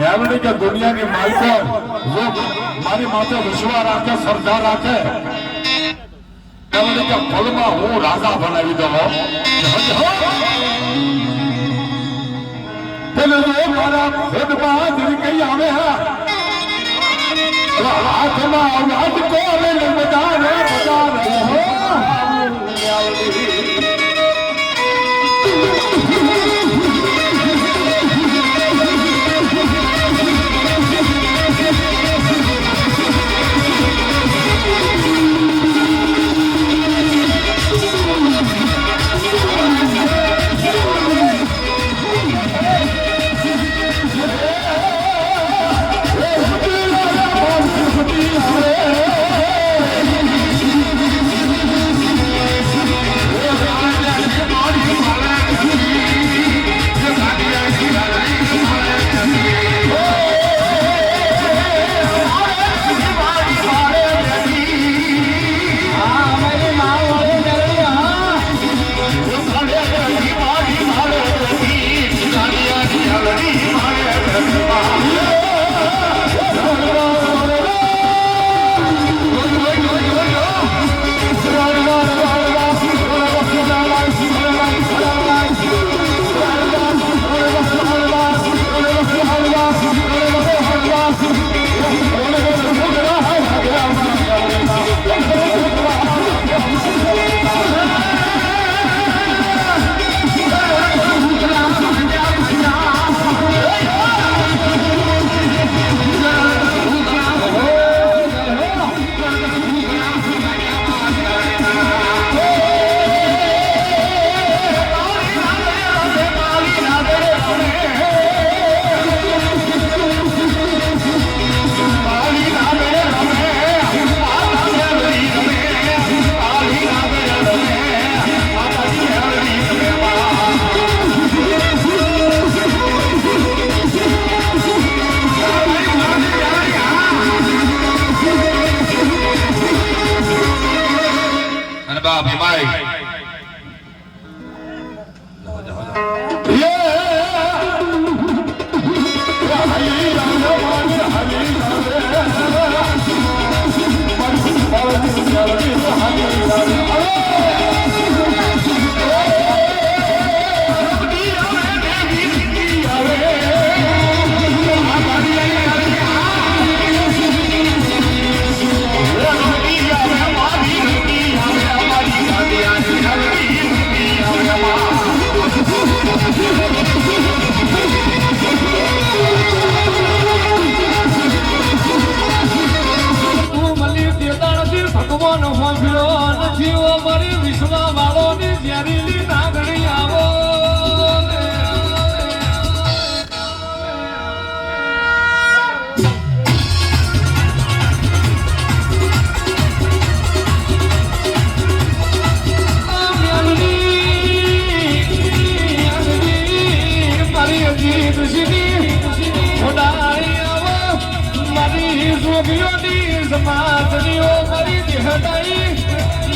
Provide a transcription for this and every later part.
મેલડી કે દુનિયાની માલિકો જો મારી માથે વિશ્વાસ રાખે શ્રદ્ધા રાખે મેલડી કે ફળમાં હું રાજા બનાવી દઉં મારા ભેદમાં કઈ આવે હાથમાં રાજ કોને બજારે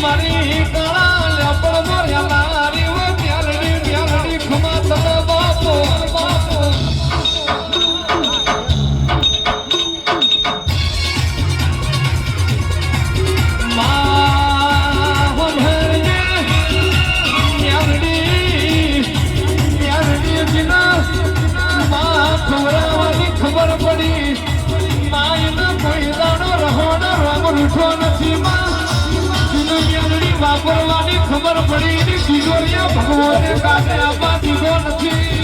મારી કાળા મેલડીની તિજોરીએ ભગવાને કાઢે આપવા દીધો નથી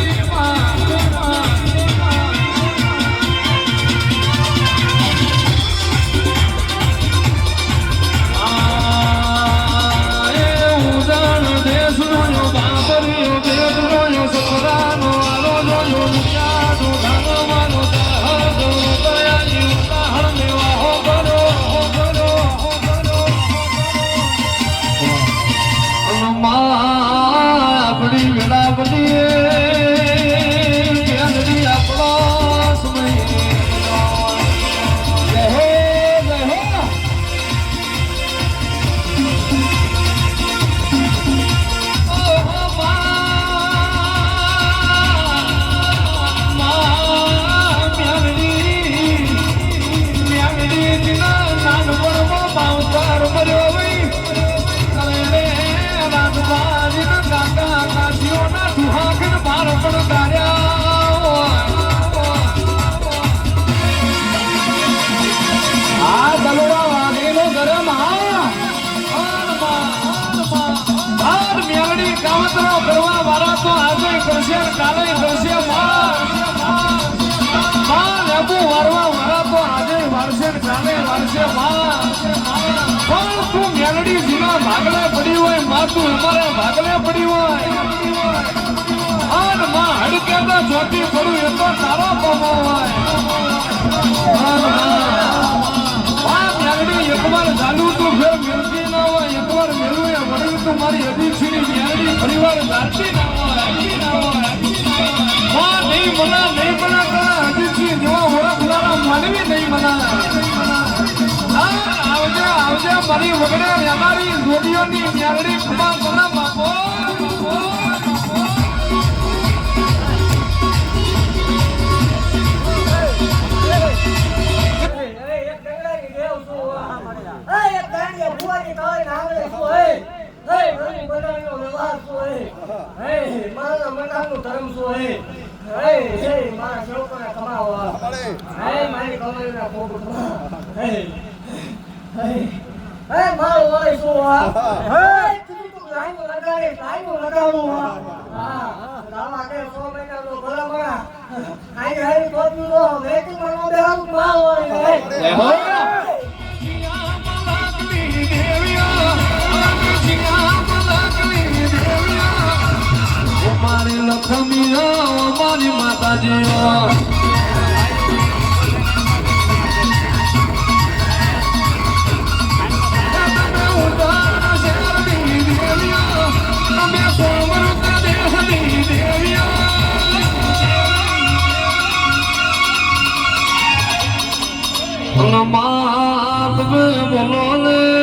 ભાગલે પડી હોય માતું અમારે ભાગલે પડી હોય અને માં હડકે તો ચોથી પડું એ તો તારો પમો હોય એકવાર ચાલુ તું ફેર મિલતી ના હોય એકવાર મેળવું એ વળ્યું તું મારી અધીક્ષીની મેળવી ફરીવાર જાણતી ના હોય નહીં મના નહીં મના તારા અધીક્ષી જેવા ઓળખ તારા માનવી નહીં મના આવજે મારી વગડે અમારી જોડીઓની મેળડી ખુબા બના બાપો મારી લક્ષ્મી મારી માતાજી માત બોલો ને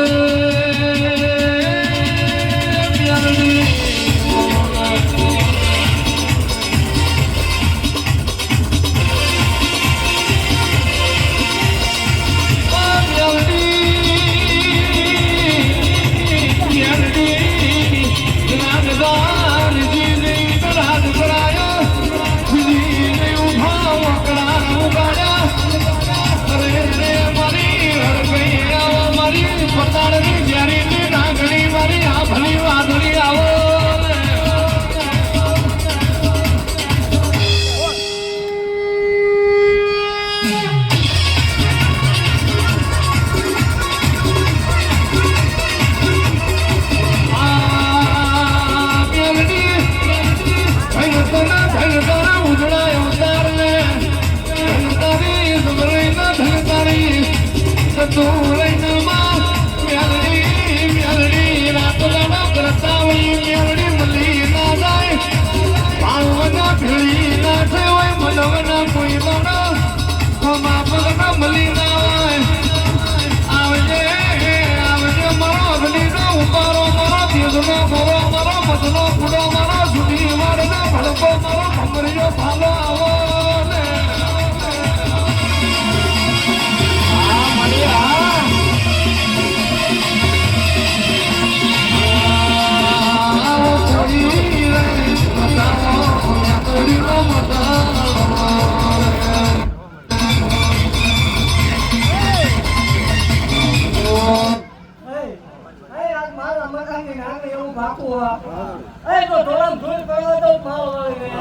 એ તો ધોળામ ધૂળ કરવા દો મારો વાળી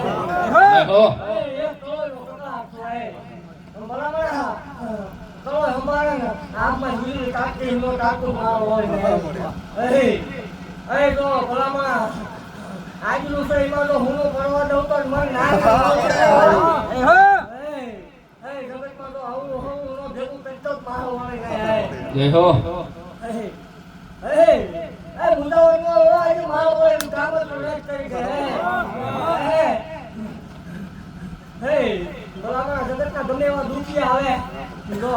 હો એક ધોળો કકડા આપતો એ બરાબર તો અમારે આમાં હીરી કાકી નો કાકુ મારો વાળી એ તો બરાબર આજનું છે એમાં તો હું કરવા દઉં તો મન ના એ હો એ જગતમાં તો આવું હું નો ભેગું કરતો જ મારો વાળી જય હો એ મુંડાઓનો આજે મારો વાળી કામ જ પ્રવેશ કરી છે હે બરાબર જગતના ગમે એવા દુખી આવે જો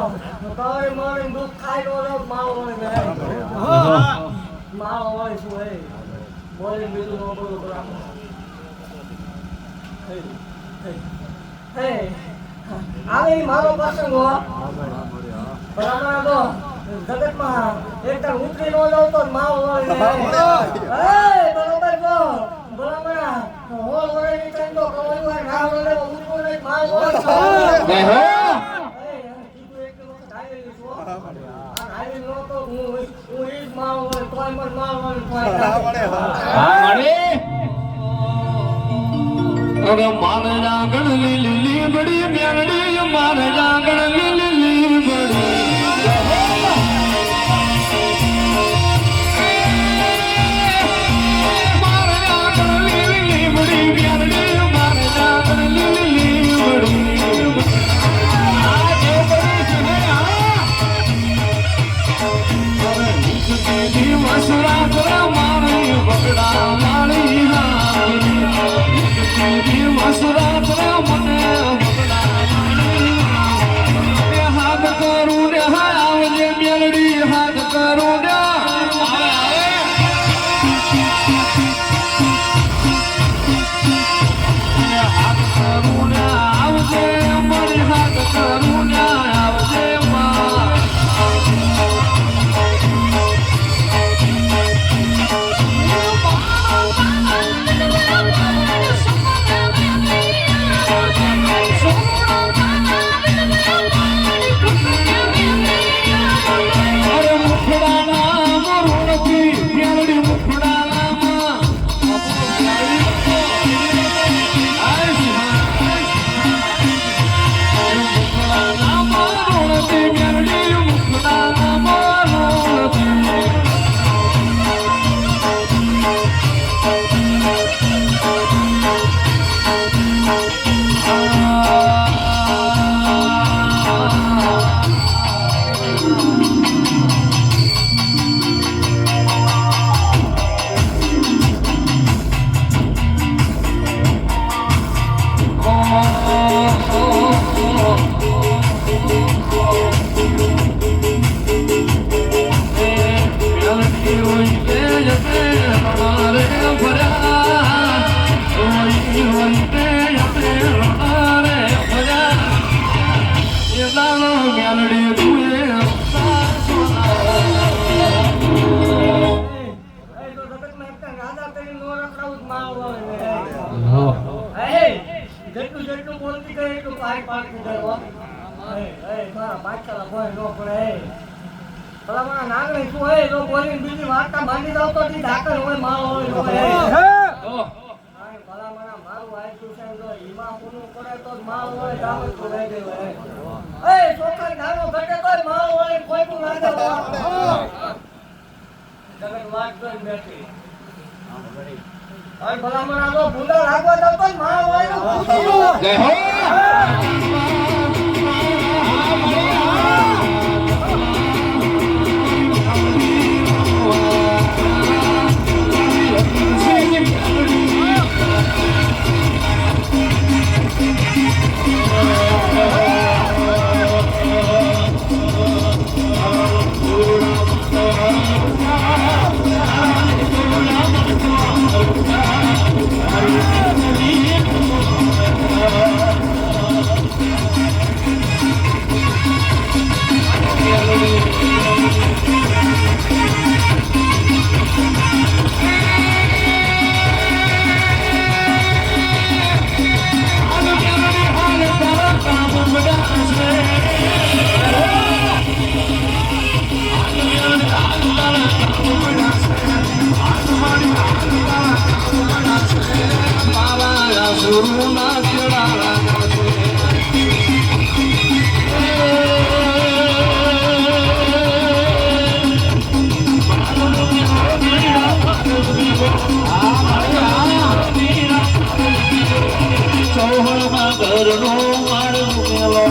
તારે મારે દુખ ખાઈ નો મારો વાળી મારો વાળી શું હે બોલે બીજું નો બોલો બરાબર હે આવે મારો પ્રસંગ હો બરાબર તો જગતમાં એકદમ ઉતરી નો જાવ તો માવો વાળી બરાબર તો બરાબર હોલ વળે ની કઈ તો કવલ હોય ના વળે ઉતરો ને માવો જય હો કીધું એક વખત આવેલી છો આવેલી નો તો હું ઈ માવો હોય તોય મન માવો હોય હા મળે અરે મારે જાગણ લીલી બડી મેરડી મારે જાગણ લીલી બડી જેટલું જેટલું બોલતી ગઈ એટલું પાણી પાણી ગયો મારા બાદશાહ ભોય નો પડે ભલા મારા નાગણી શું હોય જો બોલીને બીજી વાર્તા માંડી જાવ તો ઢાકર હોય માળ હોય ભલા મારા મારું આયતું છે જો ઈમાં પૂરું પડે તો માળ હોય દાવત તો રહી ગયો એ છોકરી નાનો ઘટે તો માળ હોય કોઈ નું ના જાવ જગત વાત કરી બેઠી और भला मना तो भूला लागवा जाव तो मां હોય જય હો ગુરુના ચેડા ચૌહણમાં ઘરનો મારું મેલો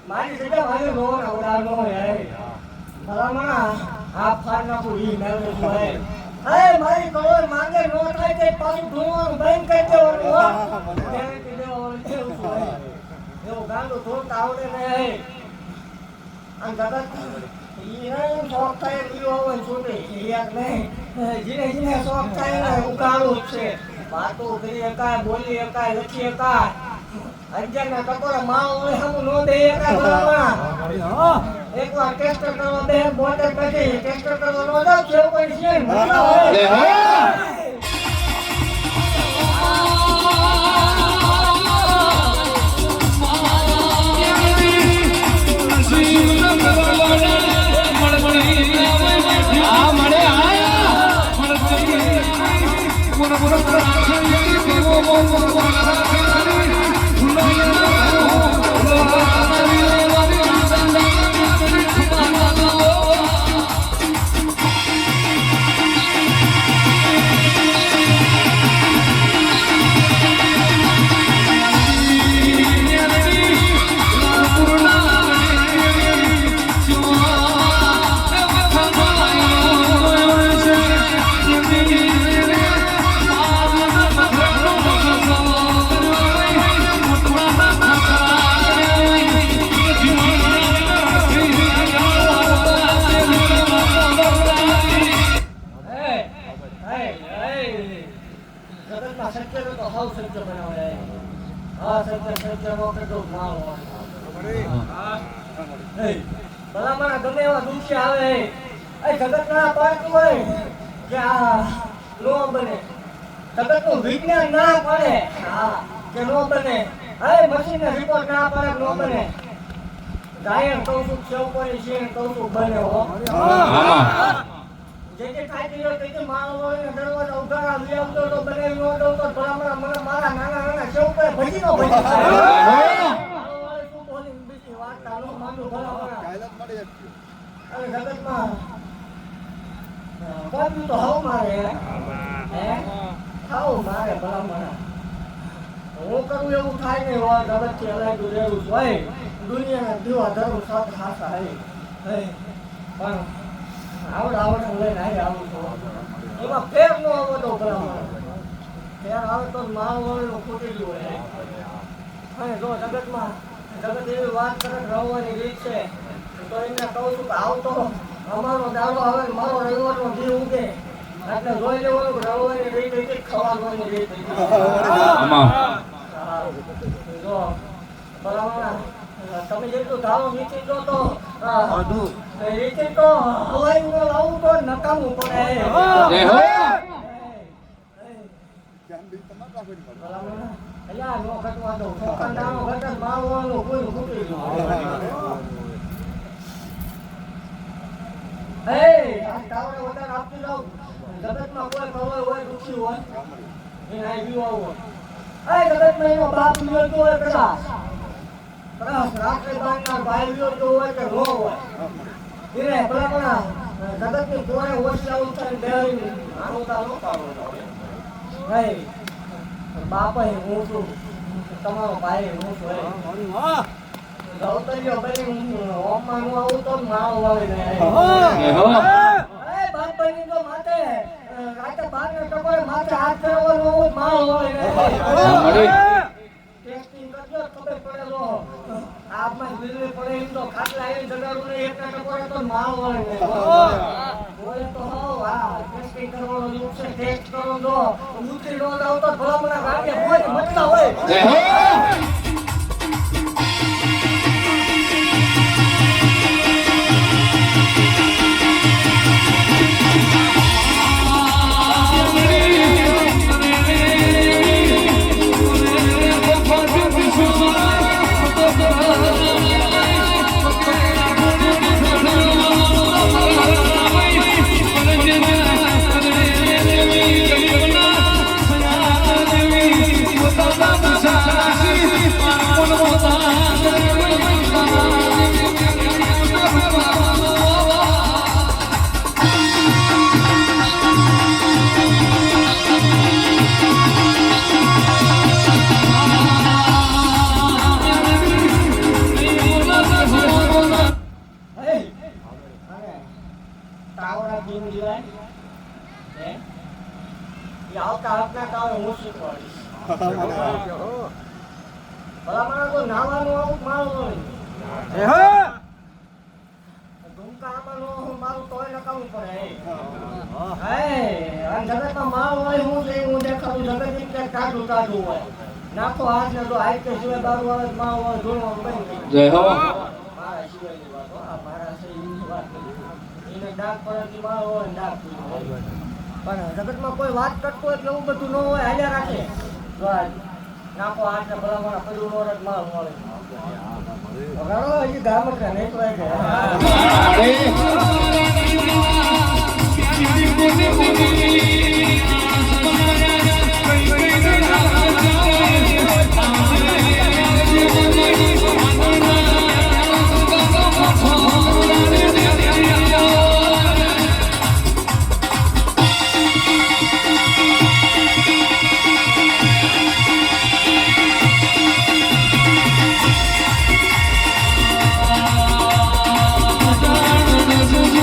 મારી જગ્યા મારી નો નવડાનો હે ભલામણા આ ફાર નાખું ઈ મેળવે છે હે મારી કરોડ માંગે નો થાય તે પાછું ઢોવાનું બંધ કરી દેવાનું હો ગેરંટી દેવાનું એવું છે એવું ગાંડો થોડ આવડે ને આ જગત ઈ ને શોખ થાય ઈ હોય છોટે યાર નહીં જીને જીને શોખ થાય ને ઉકાળું છે વાતો કરી એકાય બોલી એકાય લખી એકાય અંજના ટકોરા માં ઓય હમ નો દે એકા બરાબર એકવાર ટેસ્ટ કરવા દે બોટે પછી ટેસ્ટ કરવા નો જાવ કેવું કોઈ છે લે હો ભલામણા ગમે એવા દુખી આવે એ જગત ના પાડતું હોય કે આ નો બને જગત નું વિજ્ઞાન ના પડે કે નો બને એ મશીન ને રિપોર્ટ ના પડે નો બને ગાયન કહું છું સેવકોની છે કહું છું બને હો જે ખાઈ ગયો તે માળો ને દરવાજો ઉઘાડા લઈ આવતો તો બને નો દઉં તો ભલામણા મને મારા નાના નાના સેવકો ભજી નો ભજી જગતમાં કોપી તો હાવ મારે હે હાવ મારે ભલામણા હું કરું એવું થાય નહીં હોય જગત થી અલાયદું રહેવું હોય દુનિયાના દીવા ધર્મ સાથે હાસા હે પણ આવડ લઈને આવી આવું છું એમાં ફેર નો આવો તો ભલામણા ફેર આવે તો માળ વાળો ખૂટી ગયું હોય અને જો જગતમાં જગત એવી વાત કરે રવવાની રીત છે તો એમને કહું છું કે આવતો અમારો દાડો આવે ને મારો રવિવારનો દી ઉગે એટલે જોઈ લેવાનું કે રવવાની રીત હતી ખવાની રીત હતી જો ભલામણા તમે જેટલું ધારો નીચે જો તો નીચે તો હવાઈ લાવું તો નકામું પડે ભલામણ અલ્યા નો ઘટવા દો ખોખંડાનો ઘટન મારવાનો કોઈ ખૂટી ગયો હે આ તાવડે વધારે આપતી જાવ જગતમાં કોઈ ખબર હોય દુખી હોય એ નાઈ બીવા હોય એ જગતમાં એનો બાપ વિયો તો હોય કદાચ રાત્રે બારના ભાઈ વિયો તો હોય કે નો હોય એને ભલામણ જગતની કોણે ઓછી આવું થાય બેરી આનું તા નો પાડો હે બાપા હું છું તમારો ભાઈ હું છું ગૌતરીઓ બની ઓમમાં હું આવું તો મારો આવે ને એ બાપાની તો માથે રાતે 12 ને ટકોરે માથે હાથ ફેરવવાનો હોય મારો આવે ને ટેસ્ટિંગ કરજો ખબર પડે લો આપમાં વીજળી પડે એમ તો ખાટલા આવી જગાડું ને એક ટકોરે તો મારો આવે ને બોલે તો હા ટેસ્ટિંગ કરવાનો રૂપ છે ટેસ્ટ કરો દો ઉતરી નો જાવ તો ભલામણા ભાગે હોય મતતા હોય ભલામણ તો નાવાનું આવું મારું મારું તોય નકામું પડે હે જગતમાં માલ હોય હું છે હું દેખાડું જગત એક કાઢું હોય નાખો હાથ ને તો હાથ કે સિવાય બારું આવે માલ હોય જોડવાનું બની જય હો મારા સિવાયની વાત મારા સિવાયની વાત એને ડાક પડે માલ હોય ડાક પણ જગતમાં કોઈ વાત કરતો હોય કે એવું બધું ન હોય હાલ્યા રાખે નાખો હાથ ને ભલામણ પડ્યું નો રજ માલ મળે વગાડો હજી ગામ જ નહીં તો Thank you.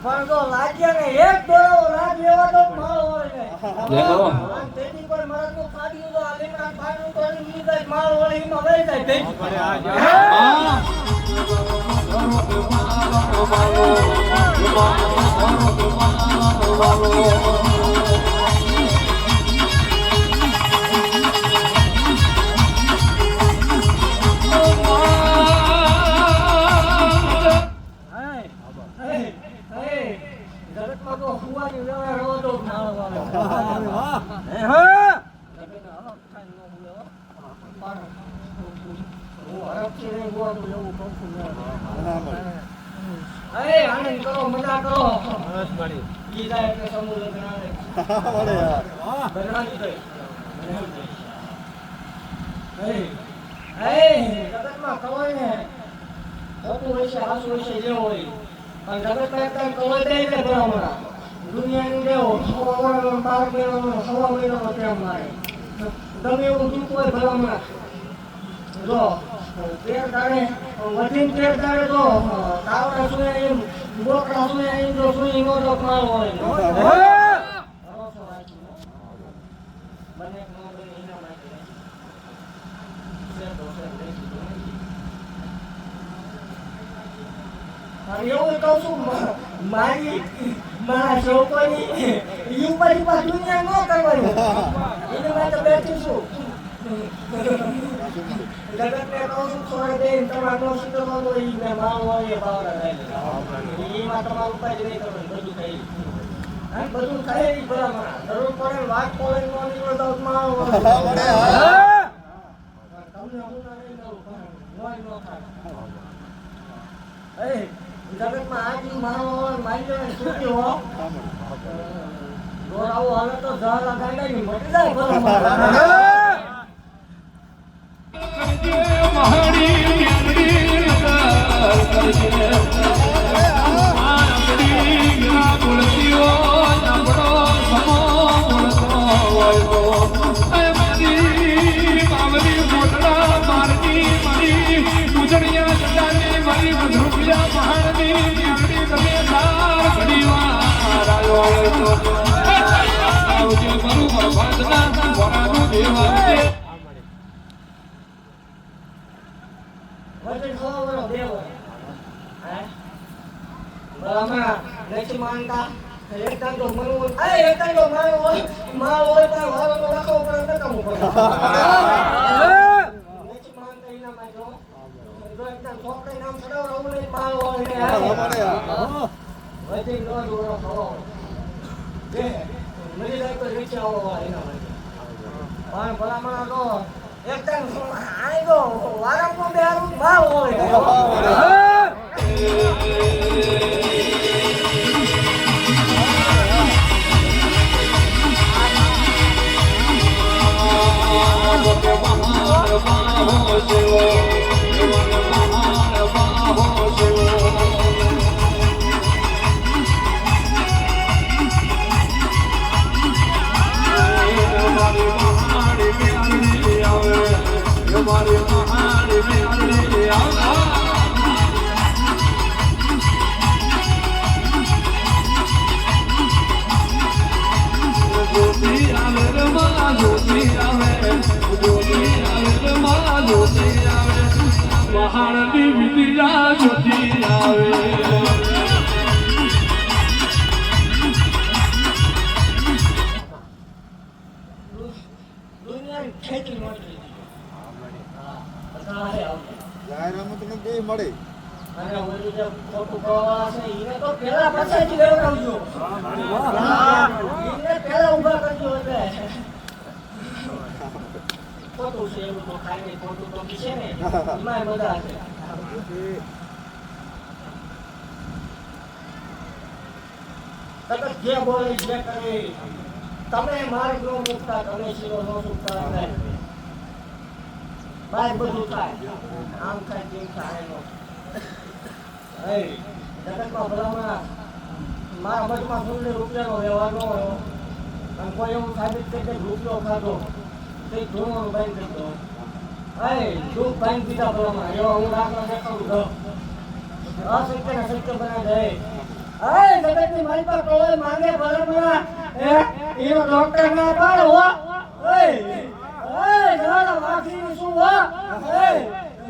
પણ જો લાગ્યા ને એક દોરો રાત લેવા તો માળો હોય ને તેથી કોઈ મરદ નું ફાડ્યું તો આ લીમડા ફાડ્યું તો ઈ જાય માળો હોય એમાં વહી જાય ભેગી જગતમાં તો હુવાની વ્યવહાર હોવો તો માળો આવે આનંદ કરો મજા કરો ગીતા એટલે સમૂહ લગ્ન જગતમાં કવાય ને હોતું હોય છે હાસુ હોય છે જે હોય અને જગતમાં એકદમ કવાય દે એટલે બરાબર દુનિયાની દેવો સવા 12 મહિનાનો સવા મહિનાનો પ્રેમ મારે ગમે એવું દુઃખ હોય ભલામણ જો તેર તારે વધીને તેર તારે તો તાવડા સુએ એમ બોકડા સુએ એમ તો સુઈ નો તો મારો હોય બને નો બને એના માટે એવું કહું છું મારા છોકરી યુપરી પર દુનિયા ન કરવાની એને માટે બેઠી છું જગતને કહું છું છોડી દે તમારો સીધો તો ઈ મે માલ હોય એ બાવરા થાય એમાં તમારું ઉપાય નહીં કરવાનું બધું થઈ બધું થાય ઈ બરાબર જરૂર પડે વાત પડે નો નીકળો તો માલ હોય તમને હું નહીં દઉં હોય નો થાય જગતમાં આજી મારો મારી જાય છૂટી હો દોરાવો હાલે તો ઝાલા ગાંડા ની મટી જાય બરાબર એકદમ આઈ ગો વારામાં બેરું માલ હોય મહાણની વિદ્યા જ્યોતિ આવે દુનિયાની ખેતી નોંધી જાહેરાતમાં તમને બે મળે અને ઓલું જે ખોટું કહવા છે એને તો પેલા પછાડી લેવડાવજો એને પેલા ઊભા કરજો એટલે ખોટું છે એવું તો ખાઈ નહીં ખોટું તો છે ને એમાં બધા છે તમે જે બોલે જે કરે તમે માર્ગ નો મુકતા તમે શીરો નો મુકતા બાય બધું થાય આમ થાય તેમ થાય એનો જગતમાં ભલામણા મારા મતમાં સુંદર રૂપિયાનો વ્યવહાર ન હોય અને કોઈ એવું સાબિત કરી દે રૂપિયો ખાધો તે ધોવાનું બંધ કરી દો દૂધ બંધ પીધા ભલામણા એવા હું દાખલો દેખાડું દો અશક્ય ને શક્ય બનાવી દે જગતની મારી પર કોઈ માંગે ભલામણા એનો ડોક્ટર ના પાડ હો જરા વાઘીનું શું હો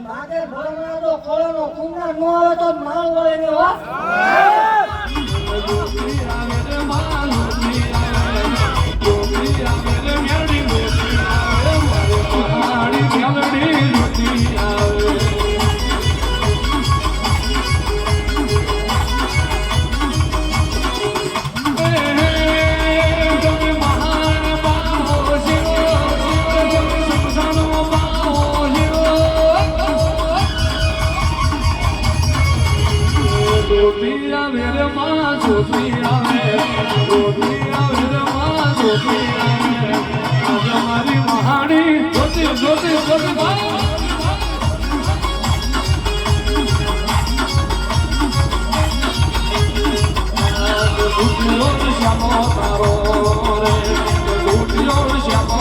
માગે ભલામણા તો ખોળાનો કુંડા ન આવે તો માલ વળે ને હો Shamo